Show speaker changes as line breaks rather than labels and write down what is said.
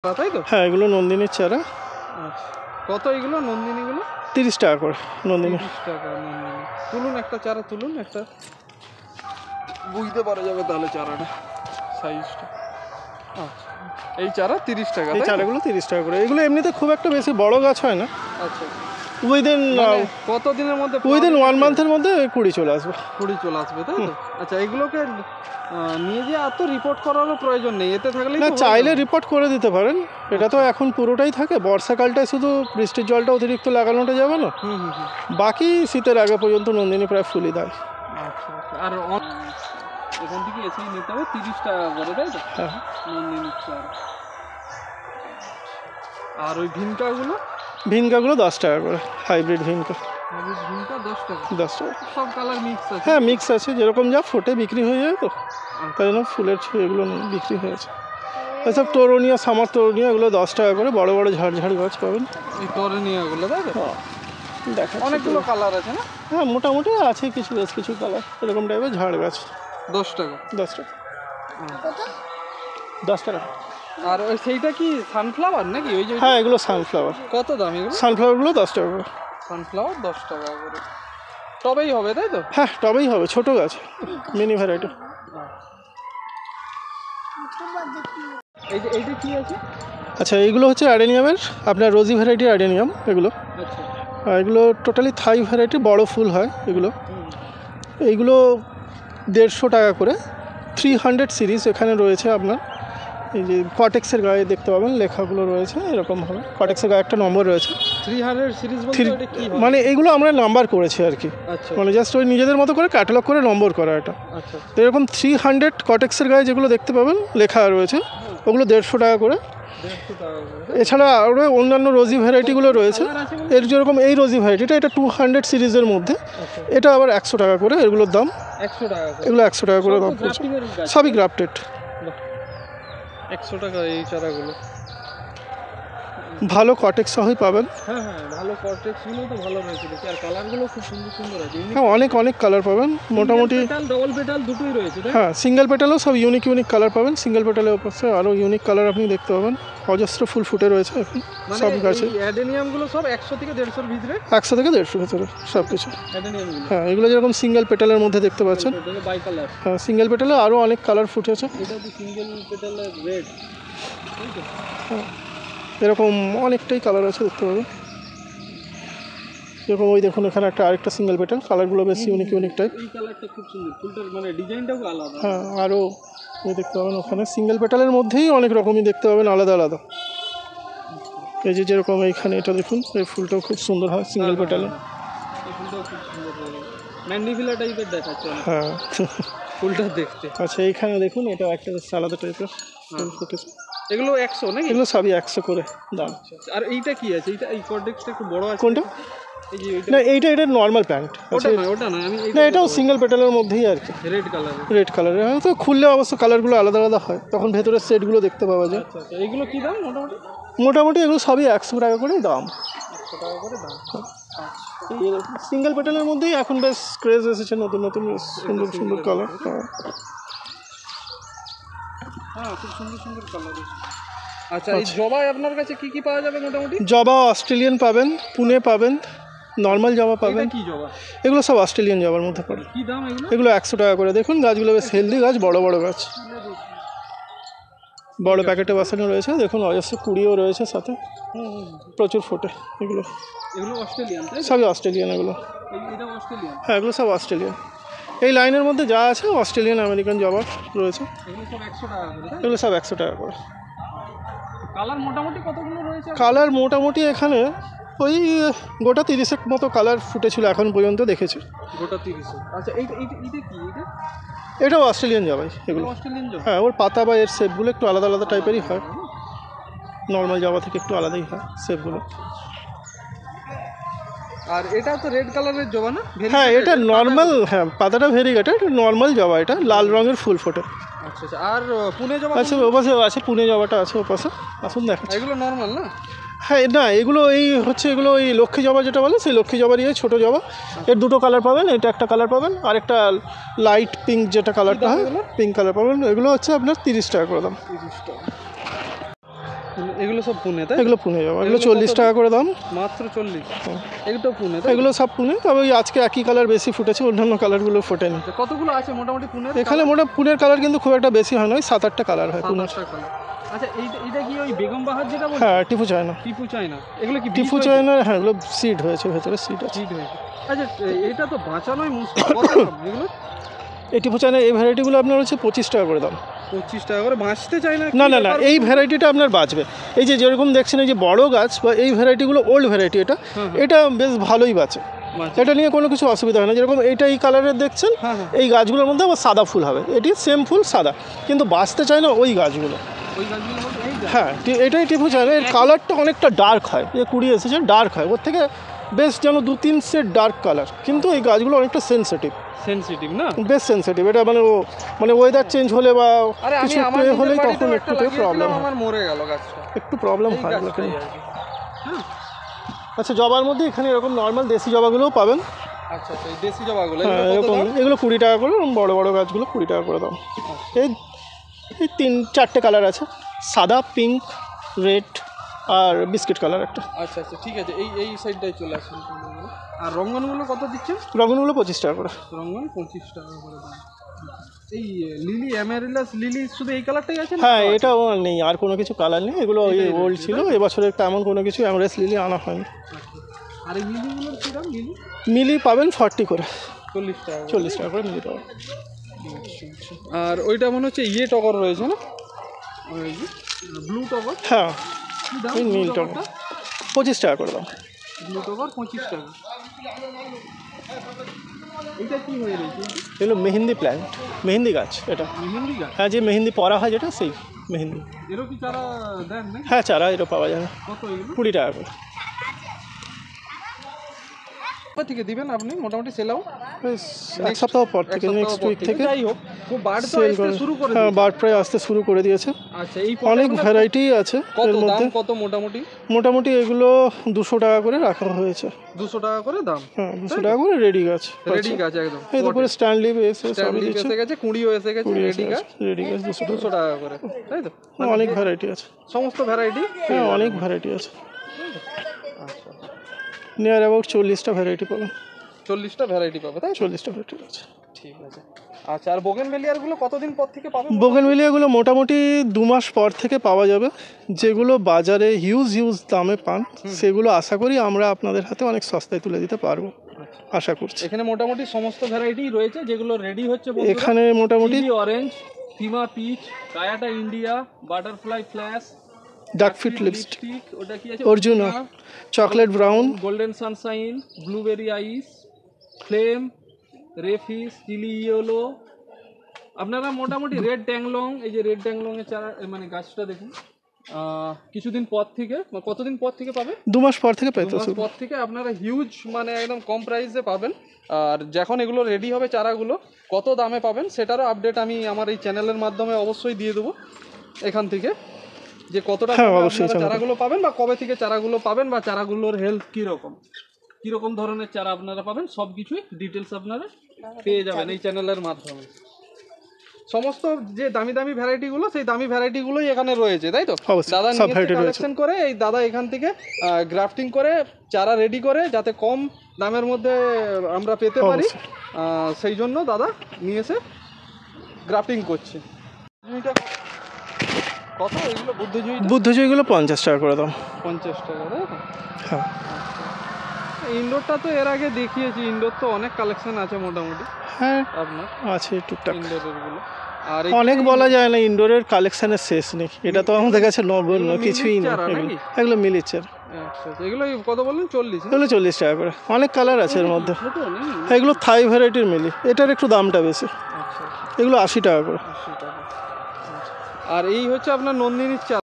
তাই তো?
হ্যাঁ, এগুলো নন্দিনীর চারা।
আচ্ছা, কত এগুলো নন্দিনীগুলো?
30 টাকা করে নন্দিনী।
30 টাকা নন্দিনী। তুলুন একটা চারা, তুলুন একটা, বুঝতে পারা যাবে তাহলে চারাটা সাইজটা। আচ্ছা, এই চারা 30 টাকা।
এই চারাগুলো 30 টাকা করে। এগুলো এমনিতে খুব একটা বেশি বড় গাছ হয় না।
আচ্ছা,
উইদিন
কত দিনের মধ্যে?
উইদিন 1 মান্থের মধ্যে কুড়ি চলে আসবে।
কুড়ি চলে আসবে, তাই তো? আচ্ছা, এগুলোকে নিয়ে যে এত রিপোর্ট করারও প্রয়োজন নেই, এতে থাকলে
না, চাইলে রিপোর্ট করে দিতে পারেন। এটা তো এখন পুরোটাই থাকে, বর্ষাকালটায় শুধু বৃষ্টির জলটা অতিরিক্ত লাগানোটা যাবে না, বাকি শীতের আগে পর্যন্ত নন্দিনী প্রায় ফুলই দেয়।
আচ্ছা, আর এখান থেকে এসেই নিতে হবে 30 টাকা করে, তাই তো?
হ্যাঁ,
নন্দিনীর চারা। আর ওই ভিনকাগুলো?
ভিনকাগুলো 10 টাকা করে, হাইব্রিড ভিনকা।
ভিনকা 10 টাকা।
10 টাকা।
সব কালার মিক্স আছে?
হ্যাঁ, মিক্স আছে, যেরকম যা ফোটে বিক্রি হয়ে যায় তো, তাই জন্য ফুলের এগুলো নেই, বিক্রি হয়েছে। এসব তরুণিয়া, সামার তরুণিয়া, এগুলো 10 টাকা করে। বড় বড় ঝাড় গাছ পাবেন
এই তরুণিয়াগুলো, তাই তো?
দেখা
অনেকগুলো কালার আছে না?
হ্যাঁ, মোটামুটি আছে কিছু, বেশ কিছু কালার, এরকম টাইপের ঝাড় গাছ।
10 টাকা।
10 টাকা। 10 টাকা।
আর ওই সেইটা কি সানফ্লাওয়ার নাকি? ওই যে
হ্যাঁ, এগুলো সানফ্লাওয়ার।
কত দাম এগুলো?
সানফ্লাওয়ারগুলো 10 টাকা করে।
সানফ্লাওয়ার 10 টাকা করে। টবেই হবে, তাই তো?
হ্যাঁ, টবেই হবে, ছোট গাছ, মিনি ভ্যারাইটি।
এইটা কি আছে?
আচ্ছা, এইগুলো হচ্ছে অ্যাডেনিয়ামের, আপনার রোজি ভ্যারাইটি অ্যাডেনিয়াম এগুলো।
আচ্ছা,
এগুলো টোটালি থাই ভ্যারাইটি, বড় ফুল হয় এগুলো। এইগুলো 150 টাকা করে। 300 সিরিজ এখানে রয়েছে আপনার। এই যে কটেক্সের গায়ে দেখতে পাবেন লেখাগুলো রয়েছে এরকমভাবে, কটেক্সের গায়ে একটা নম্বর রয়েছে।
300 সিরিজ বলতে এটা কি হয়?
মানে এইগুলো আমরা নাম্বার করেছি আর কি।
আচ্ছা,
মানে জাস্ট ওই নিজেদের মতো করে ক্যাটালগ করে নম্বর করা এটা।
আচ্ছা।
তো এরকম 300 কটেক্সের গায়ে যেগুলো দেখতে পাবেন লেখা রয়েছে, ওগুলো 150 টাকা করে।
150 টাকা করে।
এছাড়া আরও অন্যান্য রোজি ভ্যারাইটিগুলো রয়েছে। এর যেরকম এই রোজি ভ্যারাইটিটা, এটা 200 সিরিজের মধ্যে, এটা আবার 100 টাকা করে এগুলোর দাম।
100 টাকা করে?
এগুলো 100 টাকা করে দাম পড়ছে, সবই গ্রাফটেড।
100 টাকা এই চারাগুলো।
ভালো কটেক্স সহই পাবেন।
হ্যাঁ, ভালো কটেক্সগুলো তো ভালো রয়েছে দেখি, আর কালারগুলো খুব সুন্দর সুন্দর আছে।
হ্যাঁ, অনেক কালার পাবেন মোটামুটি।
ডবল পেটাল দুটোই রয়েছে, তাই?
হ্যাঁ, সিঙ্গেল পেটালও সব ইউনিক কালার পাবেন। সিঙ্গেল পেটালের পাশে আরও ইউনিক কালার আপনি দেখতে পাবেন। অজস্র ফুল ফুটে রয়েছে এখন সব গাছে।
অ্যাডেনিয়ামগুলো সব 100 থেকে 150 ভিতরে?
100 থেকে 150 ভিতরে সব কিছু।
অ্যাডেনিয়ামগুলো?
হ্যাঁ, এগুলো যেরকম সিঙ্গেল পেটালের মধ্যে দেখতে পাচ্ছেন।
Bicolour?
হ্যাঁ, সিঙ্গেল পেটালে আরও অনেক কালার ফুটেছে।
এটা তো সিঙ্গেল পেটালের রেড, তাই তো?
হ্যাঁ, এরকম অনেকটাই কালার আছে দেখতে পাবেন। যেরকম ওই দেখুন, এখানে একটা আরেকটা সিঙ্গেল পেটাল, কালারগুলো বেশ ইউনিক টাইপ।
এই কালারটা খুব সুন্দর, ফুলটার মানে ডিজাইনটাও আলাদা।
হ্যাঁ, আরও ওই দেখতে পাবেন ওখানে সিঙ্গেল পেটালের মধ্যেই অনেক রকমই দেখতে পাবেন, আলাদা। এই যে যেরকম এইখানে এটা দেখুন, এই ফুলটাও খুব সুন্দর হয় সিঙ্গেল পেটালে।
এই ফুলটাও খুব সুন্দর, ম্যান্ডিভিলা টাইপের দেখাচ্ছে।
হ্যাঁ,
ফুলটা দেখতে।
আচ্ছা, এইখানে দেখুন, এটাও একটা আলাদা টাইপের ফুল ফুটেছে।
এগুলো 100 নাকি?
এগুলো সবই 100 করে দাম।
আর এইটা কি আছে? এইটা এই কর্ডেক্সটা একটু বড় আছে।
কোনটা?
এই যে
না, এটা নর্মাল প্যান্ট।
ওটা না, আমি
না, এটাও সিঙ্গেল পেটালের মধ্যেই আর কি,
রেড
কালারের। তো খুললে অবশ্য কালারগুলো আলাদা হয়, তখন ভেতরের সেটগুলো দেখতে পাওয়া যায়।
আচ্ছা, এইগুলো কি দাম
মোটামুটি এগুলো সবই 100 টাকা করেই দাম।
100 টাকা করে দাম।
সিঙ্গেল পেটালের মধ্যেই এখন বেশ ক্রেজ এসেছে, নতুন সুন্দর কালার।
হ্যাঁ, খুব সুন্দর কালার। আচ্ছা, এই জবাই আপনার কাছে কি পাওয়া যাবে মোটামুটি?
জবা অস্ট্রেলিয়ান পাবেন, পুনে পাবেন, নর্মাল জবা পাবেন।
কি জবা?
এগুলো সব অস্ট্রেলিয়ান জবার মধ্যে পড়ে।
কি দাম এগুলো?
এগুলো 100 টাকা করে। দেখুন গাছগুলো বেশ হেলদি গাছ, বড় গাছ, বড় প্যাকেটে বসানো রয়েছে। দেখুন অজস্র কুড়িও রয়েছে সাথে, প্রচুর ফোটে এগুলো।
অস্ট্রেলিয়ান,
সবই অস্ট্রেলিয়ান এগুলো।
এটা অস্ট্রেলিয়ান?
হ্যাঁ, এগুলো সব অস্ট্রেলিয়ান। এই লাইনের মধ্যে যা আছে অস্ট্রেলিয়ান আমেরিকান জবা রয়েছে।
এগুলো সব 100 টাকা করে?
এগুলো সব 100 টাকা করে।
কালার মোটামুটি কতগুলো রয়েছে?
কালার মোটামুটি এখানে ওই গোটা 30 মতো কালার ফুটেছিল এখন পর্যন্ত দেখেছি।
গোটা 30? আচ্ছা, এইটা কি?
এটাও অস্ট্রেলিয়ান জবাই এগুলো।
অস্ট্রেলিয়ান জবা?
হ্যাঁ, ওর পাতা বা এর শেপগুলো একটু আলাদা টাইপেরই হয়, নর্মাল জবা থেকে একটু আলাদাই হয় শেপগুলো।
আর এটা তো রেড কালারের জবা না?
হ্যাঁ, এটা নর্মাল। হ্যাঁ, পাতাটা ভেরিগেটেড, নর্মাল জবা। এটা লাল রঙের ফুল ফোটে।
আচ্ছা, আর পুনে জবা
আছে পুনে জবাটা আছে ওপাশে, আসুন দেখাচ্ছি।
এগুলো নর্মাল না?
হ্যাঁ, না, এগুলো এগুলো ওই লক্ষ্মী জবা যেটা বলে, সেই লক্ষ্মী জবারই ছোটো জবা। এর দুটো কালার পাবেন, এটা একটা কালার পাবেন, আর একটা লাইট পিঙ্ক যেটা কালারটা হয়, পিঙ্ক কালার পাবেন। এগুলো হচ্ছে আপনার 30 টাকা করে দাম।
30 টাকা। এগুলো সব পুনে তাই?
এগুলো পুনে যাবো, এগুলো 40 টাকা করে দাম।
মাত্র 40? এগুলো পুনে তাই?
এগুলো সব পুনে, তবে ওই আজকে একই কালার বেশি ফুটেছে, অন্যান্য কালারগুলো ফোটেনি।
কতগুলো আছে মোটামুটি পুনের?
এখানে পুনের কালার কিন্তু খুব একটা বেশি হয় না, ওই 7-8টা কালার হয় পুনের।
আচ্ছা এইটা কি ওই বেগম বাহার যেটা বলছেন?
হ্যাঁ, টিপু চায়না।
টিপু চায়না এগুলো কি
টিপু চায়না? হ্যাঁ, এগুলো সিড হয়েছে, ভেতরে সিড আছে।
সিড হয়েছে। আচ্ছা এটা তো বাঁচানোই মুশকিল। কত দাম এগুলো?
এই টিপু চায়না এই ভ্যারাইটিগুলো আপনার হচ্ছে 25 টাকা করে দাম।
25 টাকা করে? বাঁচতে চায় না?
না না না, এই ভ্যারাইটিটা আপনার বাঁচবে। এই যে যেরকম দেখছেন এই যে বড় গাছ বা এই ভ্যারাইটিগুলো ওল্ড ভ্যারাইটি, এটা বেশ ভালোই বাঁচে, এটা নিয়ে কোনো কিছু অসুবিধা হয় না। যেরকম এইটা এই কালারের দেখছেন, এই গাছগুলোর মধ্যে আবার সাদা ফুল হবে, এটি সেম ফুল সাদা, কিন্তু বাঁচতে চায় না ওই গাছগুলো। হ্যাঁ, এটাই টিপু চায়না। এর কালারটা অনেকটা ডার্ক হয়, যে 20 এসেছে ডার্ক হয়, ওর থেকে বেশ যেন 2-3 শেড ডার্ক কালার, কিন্তু এই গাছগুলো অনেকটা সেন্সিটিভ
না?
বেশ সেন্সিটিভ। এটা মানে ওয়েদার চেঞ্জ হলে বা কিছু হলেই তখন একটু প্রবলেম হয়,
আমার মরে গেল গাছটা,
একটু প্রবলেম হয়। আচ্ছা, জবার মধ্যে এখানে এরকম নর্মাল দেশি জবাগুলোও পাবেন।
আচ্ছা এই দেশি জবাগুলো
এরকম, এগুলো 20 টাকা করে, বড় বড় গাছগুলো 20 টাকা করে দাম। এই 3-4টে কালার আছে, সাদা, পিঙ্ক, রেড আর বিস্কিট কালার একটা।
আচ্ছা ঠিক আছে, এই সাইডটাই চলে আসুন। আর রঙ্গনগুলো কত দিচ্ছেন?
রঙ্গনগুলো 25 টাকা করে।
রঙ্গন 25 টাকা করে দাম। এই লিলি অ্যামারিলাস লিলি শুধু এই কালারটাই আছে?
হ্যাঁ, এটাও নেই, আর কোনো কিছু কালার নেই, এগুলো ওই ওল্ড ছিল, এবছরে তেমন কোনো কিছু অ্যামারেস লিলি আনা হয়নি।
আর এই লিলিগুলোর কী দাম?
মিলি পাবেন 40 করে,
40 টাকা।
40 টাকা করে মিলি পাবেন।
আর ওইটা মনে হচ্ছে টগর রয়েছে না, ওই ব্লু টগর?
হ্যাঁ, ওই নীল টগর 25 টাকা করে দাম।
ব্লু টগর 25 টাকা। এটা কি হয়ে রয়েছে?
এগুলো মেহেন্দি প্ল্যান্ট, মেহেন্দি গাছ। এটা
মেহেন্দি গাছ?
হ্যাঁ, যে মেহেন্দি পরা হয় যেটা, সেই মেহেন্দি।
এরও কি চারা দেন না?
হ্যাঁ, চারা এরও পাওয়া যায়।
কত এগুলো?
20 টাকা করে।
থেকে দিবেন আপনি মোটামুটি সেল আউট?
এক সপ্তাহ পর থেকে, নেক্সট উইক থেকে।
যাই হোক, খুব বার্ড তো আসতে শুরু করে
হ্যাঁ, বার্ড প্রায় আসতে শুরু করে দিয়েছে।
আচ্ছা, এই
অনেক ভ্যারাইটি আছে এর মধ্যে।
কত
মোটামুটি এগুলো 200 টাকা করে রাখা হয়েছে।
200 টাকা করে দাম?
হ্যাঁ, 200 টাকা করে রেডি গাছ।
রেডি গাছ একদম।
এই তারপরে স্ট্যান্ডলিপ
এসে গেছে, কুঁড়িও এসে গেছে,
রেডি গাছ 200
টাকা করে, তাই তো?
অনেক ভ্যারাইটি আছে,
সমস্ত ভ্যারাইটি?
হ্যাঁ, অনেক ভ্যারাইটি আছে। নিয়ার অ্যাবাউট 40টা ভ্যারাইটি পাবেন।
40টা ভ্যারাইটি পাবে, তাই?
40টা ভ্যারাইটি আছে।
ঠিক আছে। আচ্ছা, আর বোগেনভেলিয়ারগুলো কতদিন পর থেকে পাবেন?
বোগেনভেলিয়াগুলো মোটামুটি 2 মাস পর থেকে পাওয়া যাবে। যেগুলো বাজারে হিউজ দামে পান, সেগুলো আশা করি আমরা আপনাদের হাতে অনেক সস্তায় তুলে দিতে পারবো, আশা করছি।
এখানে মোটামুটি সমস্ত ভ্যারাইটি রয়েছে, যেগুলো রেডি হচ্ছে।
এখানে মোটামুটি
অরেঞ্জ, থিমা পিচ, কায়াটা ইন্ডিয়া, বাটারফ্লাই ফ্ল্যাশ,
ডাকফিট লিপস্টিক,
ওটা কি আছে,
Arjuna, chocolate brown,
golden sunshine, blueberry ice, flame, রেফিস, চিলি ইয়েলো। আপনারা মোটামুটি রেড ট্যাংলং, এই যে রেড ট্যাংলং এর চারা, মানে গাছটা দেখুন, কিছুদিন পর থেকে, কতদিন পর থেকে পাবে?
2 মাস পর থেকে পেতে শুরু।
2 মাস পর থেকে আপনারা হিউজ, মানে একদম কম প্রাইসে পাবেন। আর যখন এগুলো রেডি হবে চারাগুলো, কত দামে পাবেন সেটারও আপডেট আমি আমার এই চ্যানেলের মাধ্যমে অবশ্যই দিয়ে দেবো এখান থেকে, যে কতটা চারাগুলো পাবেন, বা কবে থেকে চারাগুলো পাবেন, বা চারাগুলোর হেলথ কীরকম ধরনের চারা আপনারা পাবেন, সব কিছুই ডিটেলস আপনারা পেয়ে যাবেন এই চ্যানেলের মাধ্যমে। সমস্ত যে দামি ভ্যারাইটিগুলো, সেই দামি ভ্যারাইটিগুলোই এখানে রয়েছে, তাই তো? দাদা কালেকশন করে, এই দাদা এখান থেকে গ্রাফটিং করে চারা রেডি করে, যাতে কম দামের মধ্যে আমরা পেতে পারি, সেই জন্য দাদা নিয়ে এসে গ্রাফটিং করছে। কত এগুলো
বুদ্ধজয়ীগুলো? 50 টাকা করে দাম।
50 টাকা, তাই তো?
হ্যাঁ।
ইনডোরটা তো এর আগে দেখিয়েছি, ইনডোর তো অনেক কালেকশন আছে মোটামুটি।
হ্যাঁ,
আপনার
আছে টুকটাক।
ইনডোরেরগুলো আর
অনেক বলা যায় না, ইনডোরের কালেকশনের শেষ নেই। এটা তো আমাদের কাছে নগণ্য কিছুই নেই। এগুলো মিলির চারা।
আচ্ছা, এগুলো কত বললেন? 40?
এগুলো 40 টাকা করে। অনেক কালার আছে এর মধ্যে। এগুলো থাই ভ্যারাইটির মিলি, এটার একটু দামটা বেশি।
আচ্ছা,
এগুলো 80 টাকা করে।
80 টাকা। আর এই হচ্ছে আপনার নন্দিনীর চারা।